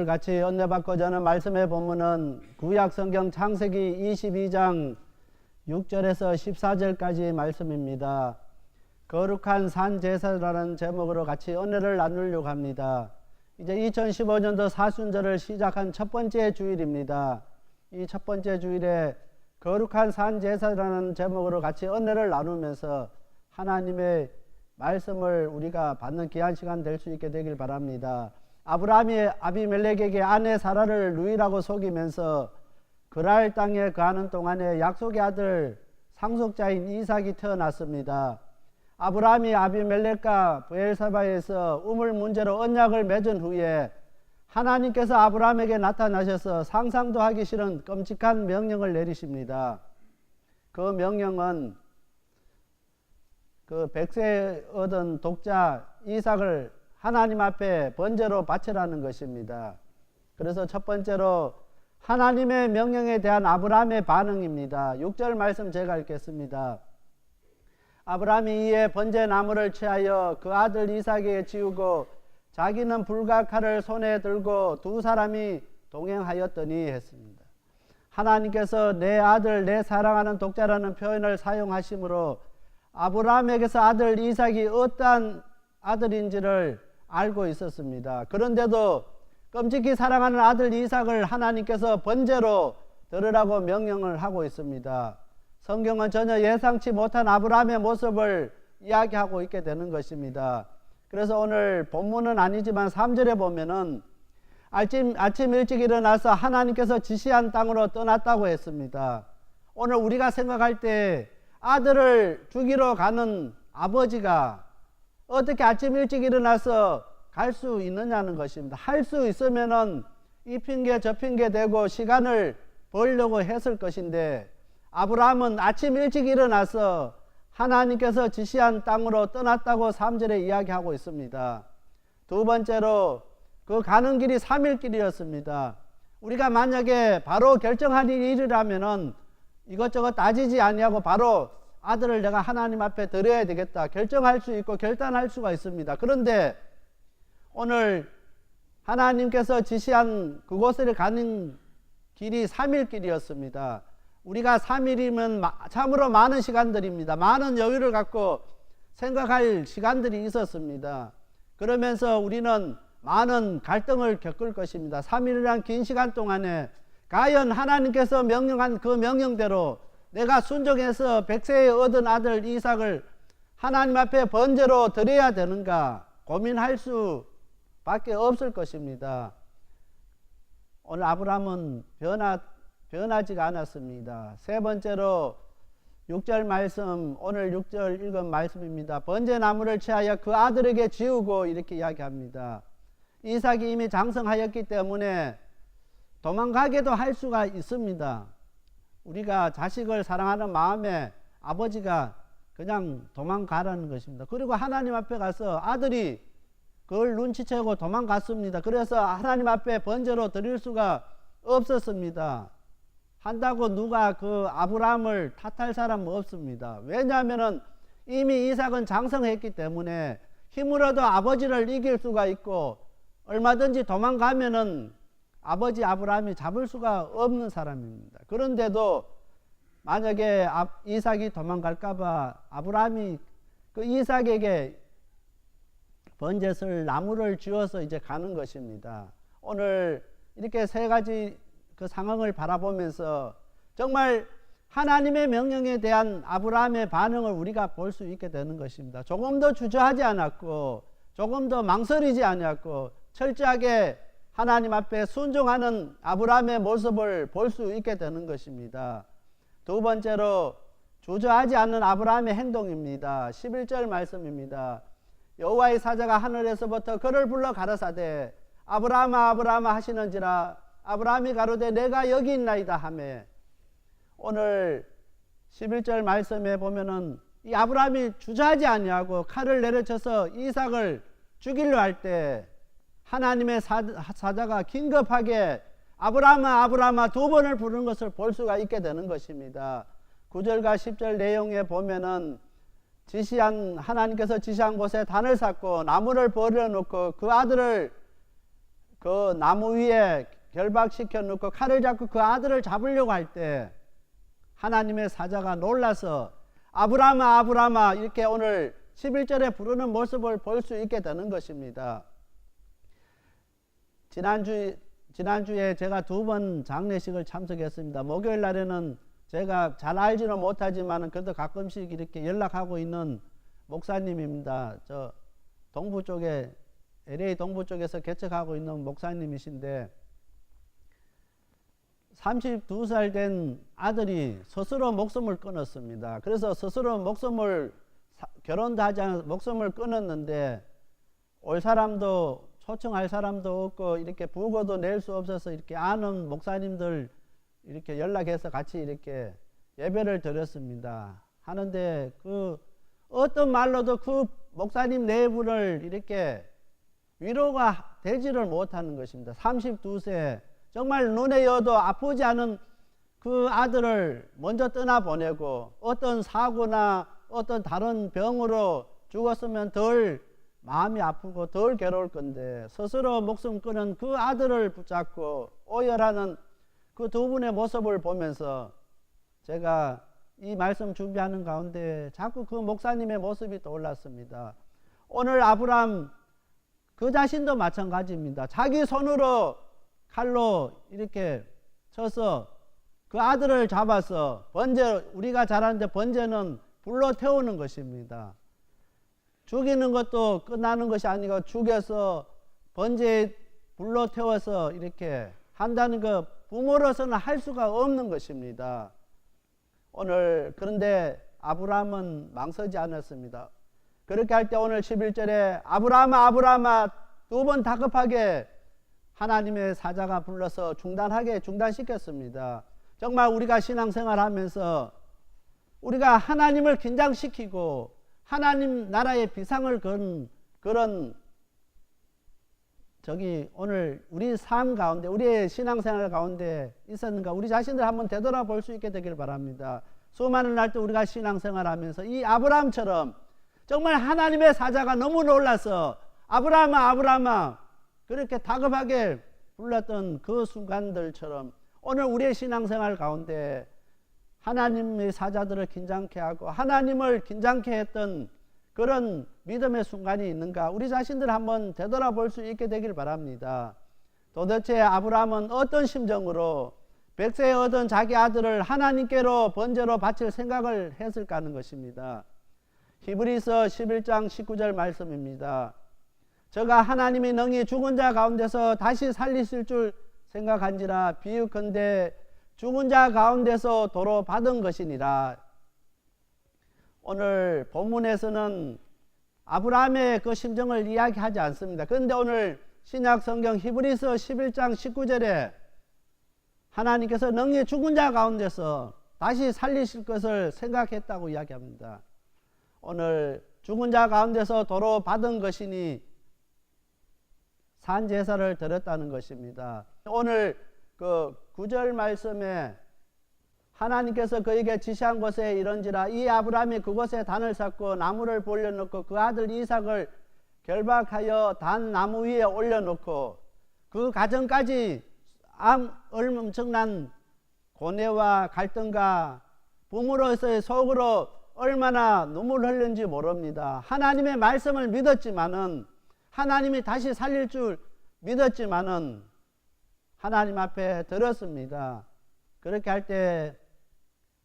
오늘 같이 은혜받고자 하는 말씀의 본문은 구약성경 창세기 22장 6절에서 14절까지 말씀입니다. 거룩한 산제사라는 제목으로 같이 은혜를 나누려고 합니다. 이제 2015년도 사순절을 시작한 첫 번째 주일입니다. 이 첫 번째 주일에 거룩한 산제사라는 제목으로 같이 은혜를 나누면서 하나님의 말씀을 우리가 받는 귀한 시간 될 수 있게 되길 바랍니다. 아브라함이 아비멜렉에게 아내 사라를 누이라고 속이면서 그랄 땅에 거하는 동안에 약속의 아들 상속자인 이삭이 태어났습니다. 아브라함이 아비멜렉과 브엘사바에서 우물 문제로 언약을 맺은 후에 하나님께서 아브라함에게 나타나셔서 상상도 하기 싫은 끔찍한 명령을 내리십니다. 그 명령은 그 100세 얻은 독자 이삭을 하나님 앞에 번제로 바치라는 것입니다. 그래서 첫 번째로 하나님의 명령에 대한 아브라함의 반응입니다. 6절 말씀 제가 읽겠습니다. 아브라함이 이에 번제 나무를 취하여 그 아들 이삭에게 지우고 자기는 불과 칼을 손에 들고 두 사람이 동행하였더니 했습니다. 하나님께서 내 아들 내 사랑하는 독자라는 표현을 사용하시므로 아브라함에게서 아들 이삭이 어떠한 아들인지를 알고 있었습니다. 그런데도 끔찍히 사랑하는 아들 이삭을 하나님께서 번제로 드리라고 명령을 하고 있습니다. 성경은 전혀 예상치 못한 아브라함의 모습을 이야기하고 있게 되는 것입니다. 그래서 오늘 본문은 아니지만 3절에 보면은 아침 일찍 일어나서 하나님께서 지시한 땅으로 떠났다고 했습니다. 오늘 우리가 생각할 때 아들을 죽이러 가는 아버지가 어떻게 아침 일찍 일어나서 갈 수 있느냐는 것입니다. 할 수 있으면은 이 핑계 저 핑계 대고 시간을 벌려고 했을 것인데 아브라함은 아침 일찍 일어나서 하나님께서 지시한 땅으로 떠났다고 3절에 이야기하고 있습니다. 두 번째로 그 가는 길이 3일 길이었습니다. 우리가 만약에 바로 결정한 일이라면은 이것저것 따지지 아니하고 바로 아들을 내가 하나님 앞에 드려야 되겠다 결정할 수 있고 결단할 수가 있습니다. 그런데 오늘 하나님께서 지시한 그곳을 가는 길이 3일 길이었습니다. 우리가 3일이면 참으로 많은 시간들입니다. 많은 여유를 갖고 생각할 시간들이 있었습니다. 그러면서 우리는 많은 갈등을 겪을 것입니다. 3일이란 긴 시간 동안에 과연 하나님께서 명령한 그 명령대로 내가 순종해서 100세에 얻은 아들 이삭을 하나님 앞에 번제로 드려야 되는가 고민할 수밖에 없을 것입니다. 오늘 아브라함은 변하지가 않았습니다. 세 번째로 6절 말씀, 오늘 6절 읽은 말씀입니다. 번제 나무를 취하여 그 아들에게 지우고 이렇게 이야기합니다. 이삭이 이미 장성하였기 때문에 도망가게도 할 수가 있습니다. 우리가 자식을 사랑하는 마음에 아버지가 그냥 도망가라는 것입니다. 그리고 하나님 앞에 가서 아들이 그걸 눈치채고 도망갔습니다. 그래서 하나님 앞에 번제로 드릴 수가 없었습니다. 한다고 누가 그 아브라함을 탓할 사람은 없습니다. 왜냐하면 이미 이삭은 장성했기 때문에 힘으로도 아버지를 이길 수가 있고 얼마든지 도망가면은 아버지 아브라함이 잡을 수가 없는 사람입니다. 그런데도 만약에 이삭이 도망갈까봐 아브라함이 그 이삭에게 번제를 나무를 쥐어서 이제 가는 것입니다. 오늘 이렇게 세 가지 그 상황을 바라보면서 정말 하나님의 명령에 대한 아브라함의 반응을 우리가 볼 수 있게 되는 것입니다. 조금도 주저하지 않았고 조금도 망설이지 않았고 철저하게 하나님 앞에 순종하는 아브라함의 모습을 볼 수 있게 되는 것입니다. 두 번째로 주저하지 않는 아브라함의 행동입니다. 11절 말씀입니다. 여호와의 사자가 하늘에서부터 그를 불러 가라사대 아브라함아 아브라함아 하시는지라 아브라함이 가로되 내가 여기 있나이다 하매 오늘 11절 말씀에 보면은 이 아브라함이 주저하지 아니하고 칼을 내려쳐서 이삭을 죽이려 할 때 하나님의 사자가 긴급하게 아브라함아 아브라함아 두 번을 부르는 것을 볼 수가 있게 되는 것입니다. 9절과 10절 내용에 보면은 하나님께서 지시한 곳에 단을 쌓고 나무를 버려놓고 그 아들을 그 나무 위에 결박시켜 놓고 칼을 잡고 그 아들을 잡으려고 할 때 하나님의 사자가 놀라서 아브라함아 아브라함아 이렇게 오늘 11절에 부르는 모습을 볼 수 있게 되는 것입니다. 지난주에 제가 2번 장례식을 참석했습니다. 목요일 날에는 제가 잘 알지는 못하지만 그래도 가끔씩 이렇게 연락하고 있는 목사님입니다. 저 동부 쪽에 LA 동부 쪽에서 개척하고 있는 목사님이신데 32살 된 아들이 스스로 목숨을 끊었습니다. 그래서 스스로 결혼도 하지 않아서 목숨을 끊었는데 올 사람도 초청할 사람도 없고 이렇게 부고도 낼 수 없어서 이렇게 아는 목사님들 이렇게 연락해서 같이 이렇게 예배를 드렸습니다. 하는데 그 어떤 말로도 그 목사님 네 분을 이렇게 위로가 되지를 못하는 것입니다. 32세 정말 눈에 여도 아프지 않은 그 아들을 먼저 떠나보내고 어떤 사고나 어떤 다른 병으로 죽었으면 덜 마음이 아프고 덜 괴로울 건데 스스로 목숨 끊은 그 아들을 붙잡고 오열하는 그 2분의 모습을 보면서 제가 이 말씀 준비하는 가운데 자꾸 그 목사님의 모습이 떠올랐습니다. 오늘 아브라함 그 자신도 마찬가지입니다. 자기 손으로 칼로 이렇게 쳐서 그 아들을 잡아서 번제, 우리가 잘 아는데 번제는 불로 태우는 것입니다. 죽이는 것도 끝나는 것이 아니고 죽여서 번제에 불로 태워서 이렇게 한다는 거 부모로서는 할 수가 없는 것입니다. 오늘 그런데 아브라함은 망설이지 않았습니다. 그렇게 할 때 오늘 11절에 아브라함아 아브라함아 2번 다급하게 하나님의 사자가 불러서 중단시켰습니다. 정말 우리가 신앙생활 하면서 우리가 하나님을 긴장시키고 하나님 나라의 비상을 건 그런 오늘 우리 삶 가운데 우리의 신앙생활 가운데 있었는가 우리 자신들 한번 되돌아볼 수 있게 되길 바랍니다. 수많은 날 또 우리가 신앙생활 하면서 이 아브라함처럼 정말 하나님의 사자가 너무 놀라서 아브라함아 아브라함아 그렇게 다급하게 불렀던 그 순간들처럼 오늘 우리의 신앙생활 가운데 하나님의 사자들을 긴장케 하고 하나님을 긴장케 했던 그런 믿음의 순간이 있는가 우리 자신들 한번 되돌아볼 수 있게 되길 바랍니다. 도대체 아브라함은 어떤 심정으로 100세에 얻은 자기 아들을 하나님께로 번제로 바칠 생각을 했을까 하는 것입니다. 히브리서 11장 19절 말씀입니다. 저가 하나님이 능히 죽은 자 가운데서 다시 살리실 줄 생각한지라 비유컨대 죽은 자 가운데서 도로 받은 것이니라. 오늘 본문에서는 아브라함의 그 심정을 이야기하지 않습니다. 그런데 오늘 신약 성경 히브리서 11장 19절에 하나님께서 능히 죽은 자 가운데서 다시 살리실 것을 생각했다고 이야기합니다. 오늘 죽은 자 가운데서 도로 받은 것이니 산제사를 드렸다는 것입니다. 오늘 그 9절 말씀에 하나님께서 그에게 지시한 곳에 이른지라 이 아브라함이 그곳에 단을 쌓고 나무를 벌려놓고 그 아들 이삭을 결박하여 단 나무 위에 올려놓고 그 가정까지 엄청난 고뇌와 갈등과 부모로서의 속으로 얼마나 눈물 흘렸는지 모릅니다. 하나님의 말씀을 믿었지만은 하나님이 다시 살릴 줄 믿었지만은 하나님 앞에 드렸습니다. 그렇게 할 때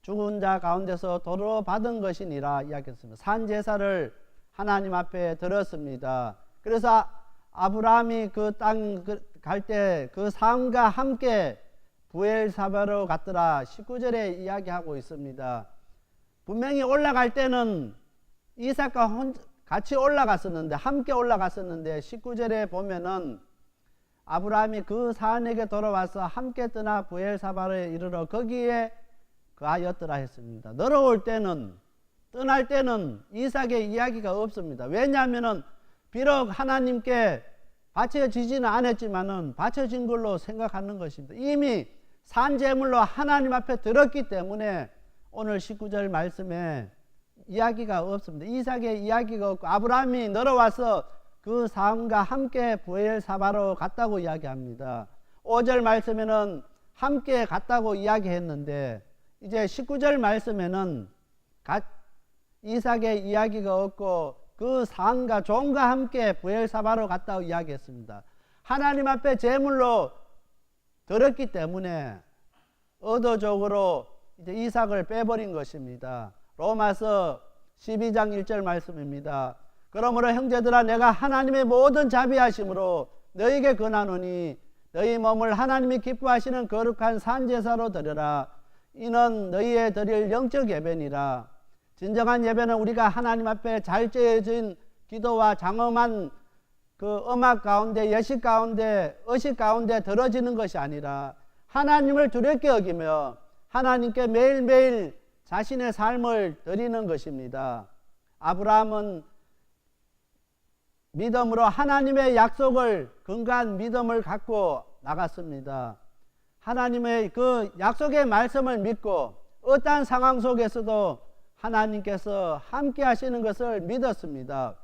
죽은 자 가운데서 도로 받은 것이니라 이야기했습니다. 산제사를 하나님 앞에 드렸습니다. 그래서 아브라함이 그 땅 갈 때 그 삶과 함께 부엘사바로 갔더라 19절에 이야기하고 있습니다. 분명히 올라갈 때는 이삭과 같이 올라갔었는데 함께 올라갔었는데 19절에 보면은 아브라함이 그 산에게 돌아와서 함께 떠나 부엘사바로에 이르러 거기에 거하였더라 했습니다. 내려올 때는 떠날 때는 이삭의 이야기가 없습니다. 왜냐하면은 비록 하나님께 바쳐지지는 않았지만은 바쳐진 걸로 생각하는 것입니다. 이미 산제물로 하나님 앞에 들었기 때문에 오늘 19절 말씀에 이야기가 없습니다. 이삭의 이야기가 없고 아브라함이 내려와서 그 사람과 함께 부엘사바로 갔다고 이야기합니다. 5절 말씀에는 함께 갔다고 이야기했는데 이제 19절 말씀에는 이삭의 이야기가 없고 그 상과 종과 함께 부엘사바로 갔다고 이야기했습니다. 하나님 앞에 제물로 드렸기 때문에 의도적으로 이제 이삭을 빼버린 것입니다. 로마서 12장 1절 말씀입니다. 그러므로 형제들아 내가 하나님의 모든 자비하심으로 너희에게 권하노니 너희 몸을 하나님이 기뻐하시는 거룩한 산제사로 드려라. 이는 너희의 드릴 영적 예배니라. 진정한 예배는 우리가 하나님 앞에 잘 짜여진 기도와 장엄한 그 음악 가운데, 예식 가운데, 의식 가운데 들어지는 것이 아니라 하나님을 두렵게 여기며 하나님께 매일매일 자신의 삶을 드리는 것입니다. 아브라함은 믿음으로 하나님의 약속을 근거한 믿음을 갖고 나갔습니다. 하나님의 그 약속의 말씀을 믿고 어떠한 상황 속에서도 하나님께서 함께 하시는 것을 믿었습니다.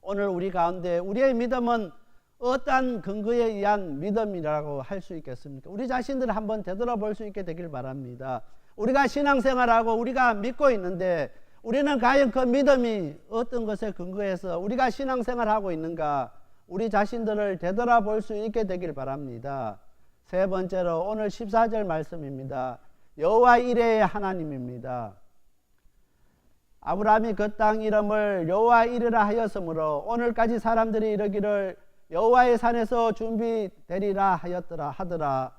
오늘 우리 가운데 우리의 믿음은 어떠한 근거에 의한 믿음이라고 할 수 있겠습니까? 우리 자신들을 한번 되돌아볼 수 있게 되길 바랍니다. 우리가 신앙생활하고 우리가 믿고 있는데 우리는 과연 그 믿음이 어떤 것에 근거해서 우리가 신앙생활하고 있는가, 우리 자신들을 되돌아볼 수 있게 되길 바랍니다. 세 번째로 오늘 14절 말씀입니다. 여호와 이레의 하나님입니다. 아브라함이 그 땅 이름을 여호와 이레라 하였으므로 오늘까지 사람들이 이르기를 여호와의 산에서 준비되리라 하더라.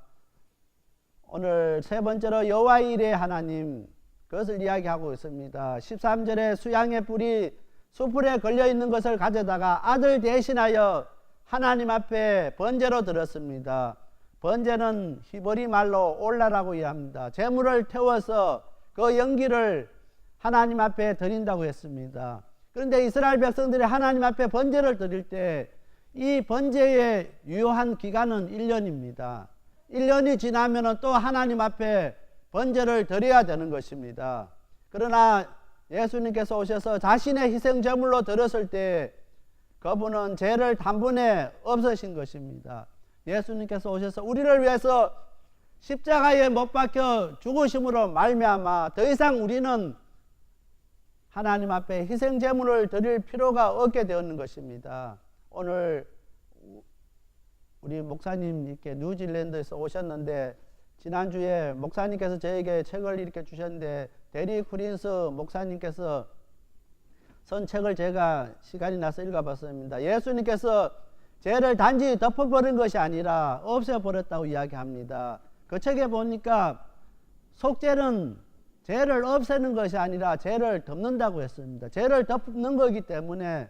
오늘 세 번째로 여호와 이레의 하나님, 그것을 이야기하고 있습니다. 13절에 수양의 뿔이 수풀에 걸려있는 것을 가져다가 아들 대신하여 하나님 앞에 번제로 드렸습니다. 번제는 히브리 말로 올라라고 이야기합니다. 제물을 태워서 그 연기를 하나님 앞에 드린다고 했습니다. 그런데 이스라엘 백성들이 하나님 앞에 번제를 드릴 때 이 번제의 유효한 기간은 1년입니다. 1년이 지나면 또 하나님 앞에 번제를 드려야 되는 것입니다. 그러나 예수님께서 오셔서 자신의 희생제물로 드렸을 때 그분은 죄를 단번에 없애신 것입니다. 예수님께서 오셔서 우리를 위해서 십자가에 못 박혀 죽으심으로 말미암아 더 이상 우리는 하나님 앞에 희생제물을 드릴 필요가 없게 되었는 것입니다. 오늘 우리 목사님 이렇게 뉴질랜드에서 오셨는데 지난주에 목사님께서 저에게 책을 이렇게 주셨는데 데릭 프린스 목사님께서 쓴 책을 제가 시간이 나서 읽어봤습니다. 예수님께서 죄를 단지 덮어버린 것이 아니라 없애버렸다고 이야기합니다. 그 책에 보니까 속죄는 죄를 없애는 것이 아니라 죄를 덮는다고 했습니다. 죄를 덮는 거기 때문에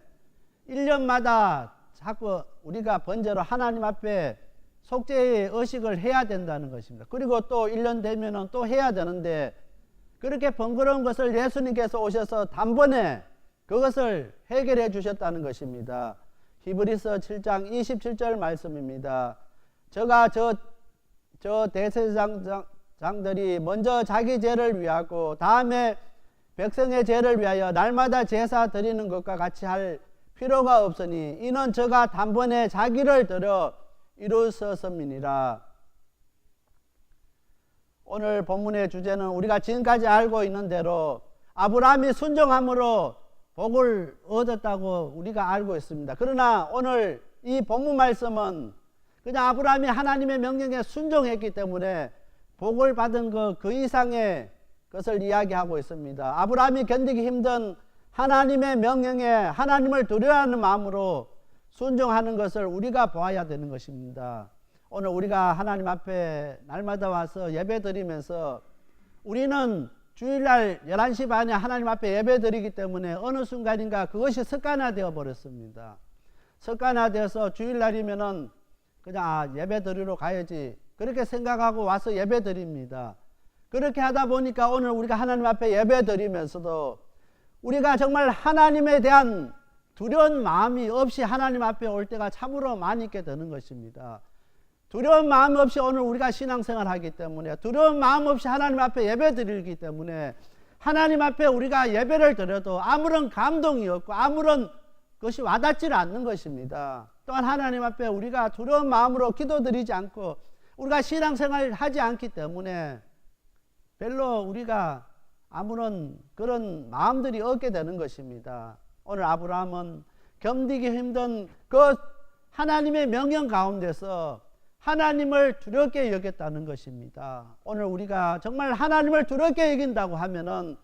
1년마다 자꾸 우리가 번제로 하나님 앞에 속죄의 의식을 해야 된다는 것입니다. 그리고 또 1년 되면 또 해야 되는데 그렇게 번거로운 것을 예수님께서 오셔서 단번에 그것을 해결해 주셨다는 것입니다. 히브리서 7장 27절 말씀입니다. 저가 저 대제사장들이 먼저 자기 죄를 위하고 다음에 백성의 죄를 위하여 날마다 제사 드리는 것과 같이 할 필요가 없으니 이는 저가 단번에 자기를 드려 이루었음이니라. 오늘 본문의 주제는 우리가 지금까지 알고 있는 대로 아브라함이 순종함으로 복을 얻었다고 우리가 알고 있습니다. 그러나 오늘 이 본문 말씀은 그냥 아브라함이 하나님의 명령에 순종했기 때문에 복을 받은 그 이상의 것을 이야기하고 있습니다. 아브라함이 견디기 힘든 하나님의 명령에 하나님을 두려워하는 마음으로 순종하는 것을 우리가 보아야 되는 것입니다. 오늘 우리가 하나님 앞에 날마다 와서 예배 드리면서 우리는 주일날 11시 반에 하나님 앞에 예배 드리기 때문에 어느 순간인가 그것이 습관화되어 버렸습니다. 습관화되어서 주일날이면은 그냥 예배 드리러 가야지 그렇게 생각하고 와서 예배 드립니다. 그렇게 하다 보니까 오늘 우리가 하나님 앞에 예배 드리면서도 우리가 정말 하나님에 대한 두려운 마음이 없이 하나님 앞에 올 때가 참으로 많이 있게 되는 것입니다. 두려운 마음 없이 오늘 우리가 신앙생활 하기 때문에 두려운 마음 없이 하나님 앞에 예배 드리기 때문에 하나님 앞에 우리가 예배를 드려도 아무런 감동이 없고 아무런 그것이 와닿지를 않는 것입니다. 또한 하나님 앞에 우리가 두려운 마음으로 기도드리지 않고 우리가 신앙생활을 하지 않기 때문에 별로 우리가 아무런 그런 마음들이 없게 되는 것입니다. 오늘 아브라함은 견디기 힘든 그 하나님의 명령 가운데서 하나님을 두렵게 여겼다는 것입니다. 오늘 우리가 정말 하나님을 두렵게 여긴다고 하면은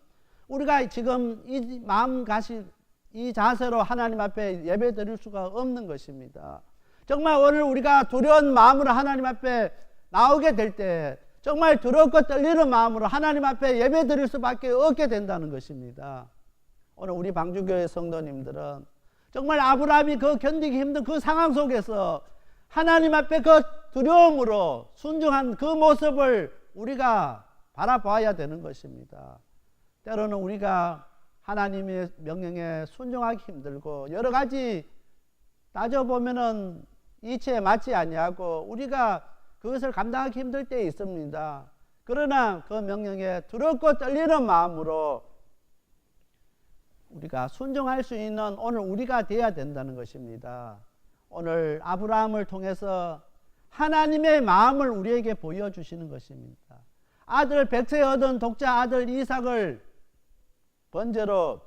우리가 지금 이 마음가짐, 이 자세로 하나님 앞에 예배 드릴 수가 없는 것입니다. 정말 오늘 우리가 두려운 마음으로 하나님 앞에 나오게 될 때 정말 두렵고 떨리는 마음으로 하나님 앞에 예배 드릴 수밖에 없게 된다는 것입니다. 오늘 우리 방주교회 성도님들은 정말 아브라함이 그 견디기 힘든 그 상황 속에서 하나님 앞에 그 두려움으로 순종한 그 모습을 우리가 바라봐야 되는 것입니다. 때로는 우리가 하나님의 명령에 순종하기 힘들고 여러 가지 따져보면은 이치에 맞지 아니하고 우리가 그것을 감당하기 힘들 때 있습니다. 그러나 그 명령에 두렵고 떨리는 마음으로 우리가 순종할 수 있는 오늘 우리가 되어야 된다는 것입니다. 오늘 아브라함을 통해서 하나님의 마음을 우리에게 보여주시는 것입니다. 아들 백세 얻은 독자 아들 이삭을 번제로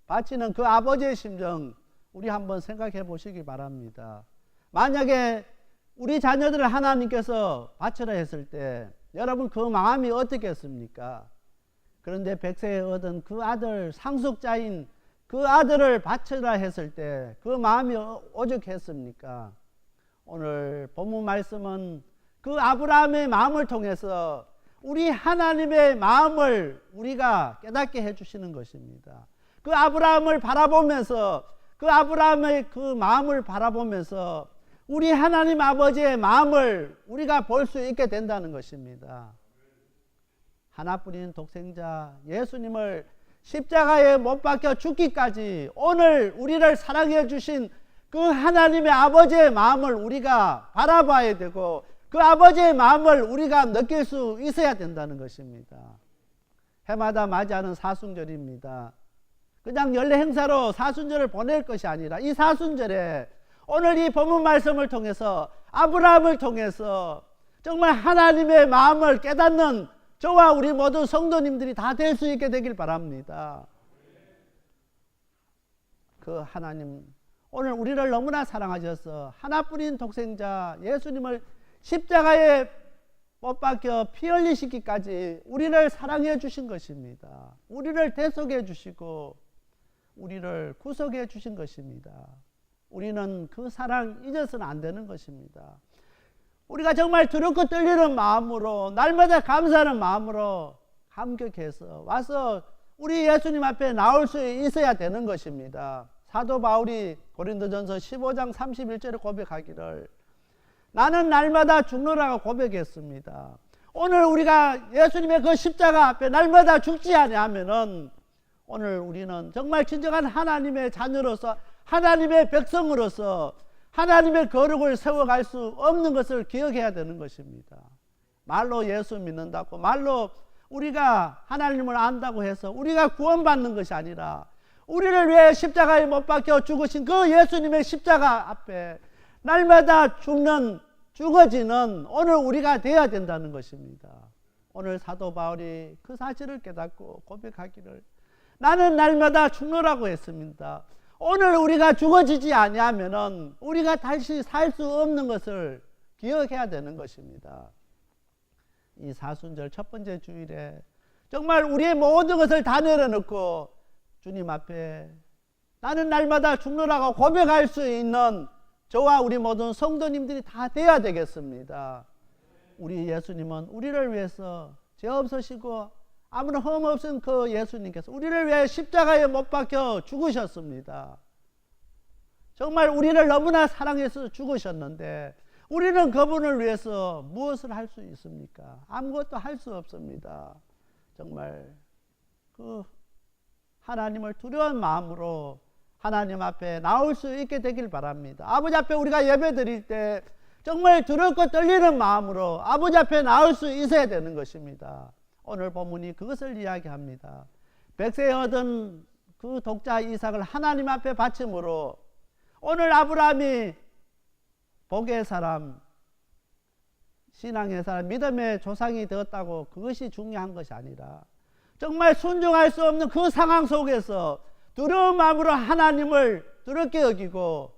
바치는 그 아버지의 심정 우리 한번 생각해 보시기 바랍니다. 만약에 우리 자녀들을 하나님께서 바치라 했을 때 여러분 그 마음이 어떻겠습니까? 그런데 백세에 얻은 그 아들 상속자인 그 아들을 바치라 했을 때 그 마음이 오죽했습니까? 오늘 본문 말씀은 그 아브라함의 마음을 통해서 우리 하나님의 마음을 우리가 깨닫게 해주시는 것입니다. 그 아브라함을 바라보면서 그 아브라함의 그 마음을 바라보면서 우리 하나님 아버지의 마음을 우리가 볼 수 있게 된다는 것입니다. 하나뿐인 독생자 예수님을 십자가에 못 박혀 죽기까지 오늘 우리를 사랑해 주신 그 하나님의 아버지의 마음을 우리가 바라봐야 되고 그 아버지의 마음을 우리가 느낄 수 있어야 된다는 것입니다. 해마다 맞이하는 사순절입니다. 그냥 연례 행사로 사순절을 보낼 것이 아니라 이 사순절에 오늘 이 본문 말씀을 통해서 아브라함을 통해서 정말 하나님의 마음을 깨닫는 저와 우리 모든 성도님들이 다 될 수 있게 되길 바랍니다. 그 하나님 오늘 우리를 너무나 사랑하셔서 하나뿐인 독생자 예수님을 십자가에 못 박혀 피 흘리시기까지 우리를 사랑해 주신 것입니다. 우리를 대속해 주시고 우리를 구속해 주신 것입니다. 우리는 그 사랑 잊어서는 안 되는 것입니다. 우리가 정말 두렵고 떨리는 마음으로 날마다 감사하는 마음으로 감격해서 와서 우리 예수님 앞에 나올 수 있어야 되는 것입니다. 사도 바울이 고린도전서 15장 31절에 고백하기를 나는 날마다 죽노라고 고백했습니다. 오늘 우리가 예수님의 그 십자가 앞에 날마다 죽지 아니하면은 오늘 우리는 정말 진정한 하나님의 자녀로서 하나님의 백성으로서 하나님의 거룩을 세워갈 수 없는 것을 기억해야 되는 것입니다. 말로 예수 믿는다고 말로 우리가 하나님을 안다고 해서 우리가 구원받는 것이 아니라 우리를 위해 십자가에 못 박혀 죽으신 그 예수님의 십자가 앞에 날마다 죽어지는 오늘 우리가 되어야 된다는 것입니다. 오늘 사도 바울이 그 사실을 깨닫고 고백하기를 나는 날마다 죽노라고 했습니다. 오늘 우리가 죽어지지 아니하면은 우리가 다시 살 수 없는 것을 기억해야 되는 것입니다. 이 사순절 첫 번째 주일에 정말 우리의 모든 것을 다 내려놓고 주님 앞에 나는 날마다 죽노라고 고백할 수 있는 저와 우리 모든 성도님들이 다 돼야 되겠습니다. 우리 예수님은 우리를 위해서 죄 없으시고 아무런 흠 없은 그 예수님께서 우리를 위해 십자가에 못 박혀 죽으셨습니다. 정말 우리를 너무나 사랑해서 죽으셨는데 우리는 그분을 위해서 무엇을 할 수 있습니까? 아무것도 할 수 없습니다. 정말 그 하나님을 두려운 마음으로 하나님 앞에 나올 수 있게 되길 바랍니다. 아버지 앞에 우리가 예배 드릴 때 정말 두렵고 떨리는 마음으로 아버지 앞에 나올 수 있어야 되는 것입니다. 오늘 본문이 그것을 이야기합니다. 백세에 얻은 그 독자 이삭을 하나님 앞에 바침으로 오늘 아브라함이 복의 사람, 신앙의 사람, 믿음의 조상이 되었다고 그것이 중요한 것이 아니라 정말 순종할 수 없는 그 상황 속에서 두려운 마음으로 하나님을 두렵게 여기고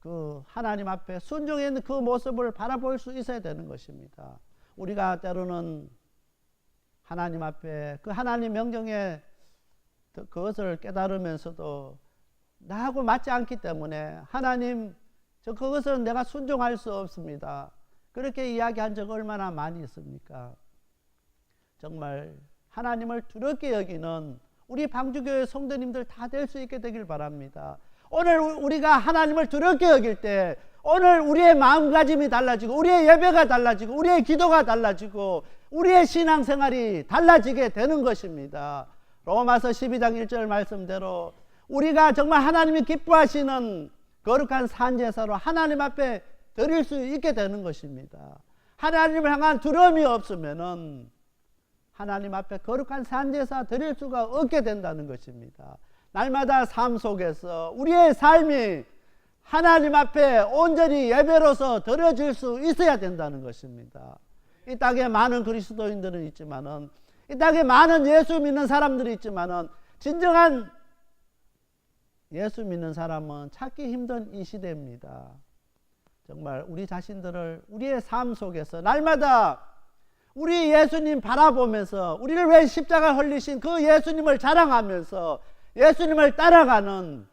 그 하나님 앞에 순종해 있는 그 모습을 바라볼 수 있어야 되는 것입니다. 우리가 때로는 하나님 앞에 그 하나님 명령에 그것을 깨달으면서도 나하고 맞지 않기 때문에 하나님 그것은 내가 순종할 수 없습니다. 그렇게 이야기한 적 얼마나 많이 있습니까? 정말 하나님을 두렵게 여기는 우리 방주교회 성도님들 다 될 수 있게 되길 바랍니다. 오늘 우리가 하나님을 두렵게 여길 때 오늘 우리의 마음가짐이 달라지고 우리의 예배가 달라지고 우리의 기도가 달라지고 우리의 신앙생활이 달라지게 되는 것입니다. 로마서 12장 1절 말씀대로 우리가 정말 하나님이 기뻐하시는 거룩한 산제사로 하나님 앞에 드릴 수 있게 되는 것입니다. 하나님을 향한 두려움이 없으면은 하나님 앞에 거룩한 산제사 드릴 수가 없게 된다는 것입니다. 날마다 삶 속에서 우리의 삶이 하나님 앞에 온전히 예배로서 드려질 수 있어야 된다는 것입니다. 이 땅에 많은 그리스도인들은 있지만은, 이 땅에 많은 예수 믿는 사람들이 있지만은, 진정한 예수 믿는 사람은 찾기 힘든 이 시대입니다. 정말 우리 자신들을 우리의 삶 속에서 날마다 우리 예수님 바라보면서 우리를 위해 십자가 흘리신 그 예수님을 자랑하면서 예수님을 따라가는,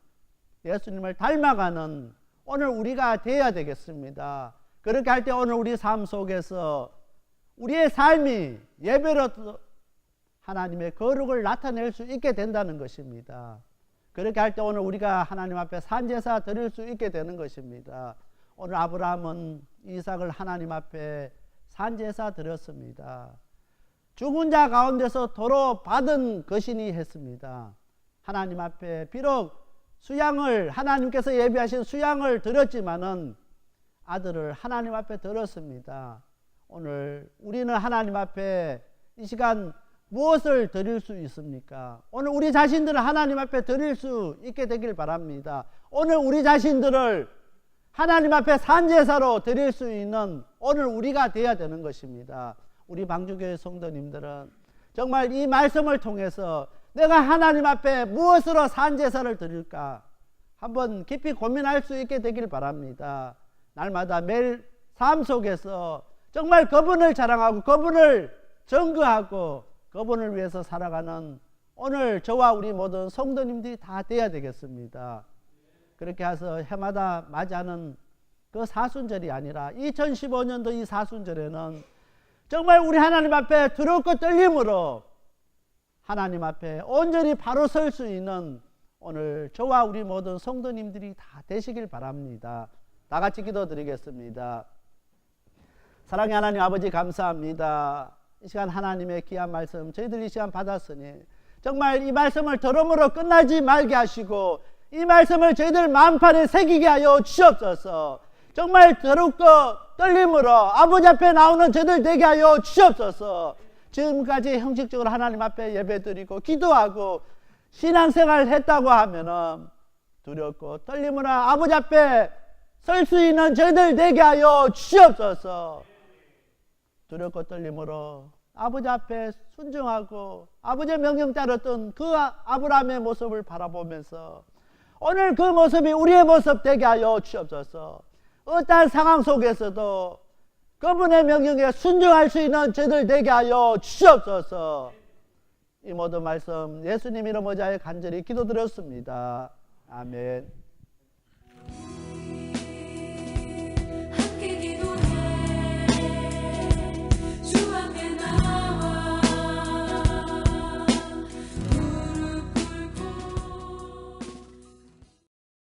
예수님을 닮아가는 오늘 우리가 되어야 되겠습니다. 그렇게 할 때 오늘 우리 삶 속에서 우리의 삶이 예배로 하나님의 거룩을 나타낼 수 있게 된다는 것입니다. 그렇게 할 때 오늘 우리가 하나님 앞에 산제사 드릴 수 있게 되는 것입니다. 오늘 아브라함은 이삭을 하나님 앞에 산제사 드렸습니다. 죽은 자 가운데서 도로 받은 것이니 했습니다. 하나님 앞에 비록 수양을 하나님께서 예비하신 수양을 드렸지만은 아들을 하나님 앞에 드렸습니다. 오늘 우리는 하나님 앞에 이 시간 무엇을 드릴 수 있습니까? 오늘 우리 자신들을 하나님 앞에 드릴 수 있게 되길 바랍니다. 오늘 우리 자신들을 하나님 앞에 산제사로 드릴 수 있는 오늘 우리가 되어야 되는 것입니다. 우리 방주교회 성도님들은 정말 이 말씀을 통해서 내가 하나님 앞에 무엇으로 산제사를 드릴까 한번 깊이 고민할 수 있게 되길 바랍니다. 날마다 매일 삶 속에서 정말 그분을 자랑하고 그분을 증거하고 그분을 위해서 살아가는 오늘 저와 우리 모든 성도님들이 다 돼야 되겠습니다. 그렇게 해서 해마다 맞이하는 그 사순절이 아니라 2015년도 이 사순절에는 정말 우리 하나님 앞에 두렵고 떨림으로 하나님 앞에 온전히 바로 설 수 있는 오늘 저와 우리 모든 성도님들이 다 되시길 바랍니다. 다 같이 기도드리겠습니다. 사랑의 하나님 아버지 감사합니다. 이 시간 하나님의 귀한 말씀 저희들 이 시간 받았으니 정말 이 말씀을 들음으로 끝나지 말게 하시고 이 말씀을 저희들 마음판에 새기게 하여 주시옵소서. 정말 더럽고 떨림으로 아버지 앞에 나오는 저희들 되게 하여 주시옵소서. 지금까지 형식적으로 하나님 앞에 예배드리고 기도하고 신앙생활을 했다고 하면은 두렵고 떨림으로 아버지 앞에 설 수 있는 저희들 되게 하여 주시옵소서. 두렵고 떨림으로 아버지 앞에 순종하고 아버지의 명령 따랐던 그 아브라함의 모습을 바라보면서 오늘 그 모습이 우리의 모습 되게 하여 주시옵소서. 어떠한 상황 속에서도 그분의 명령에 순종할 수 있는 저희들 되게 하여 주시옵소서. 이 모든 말씀 예수님 이름 의지하여 간절히 기도드렸습니다. 아멘.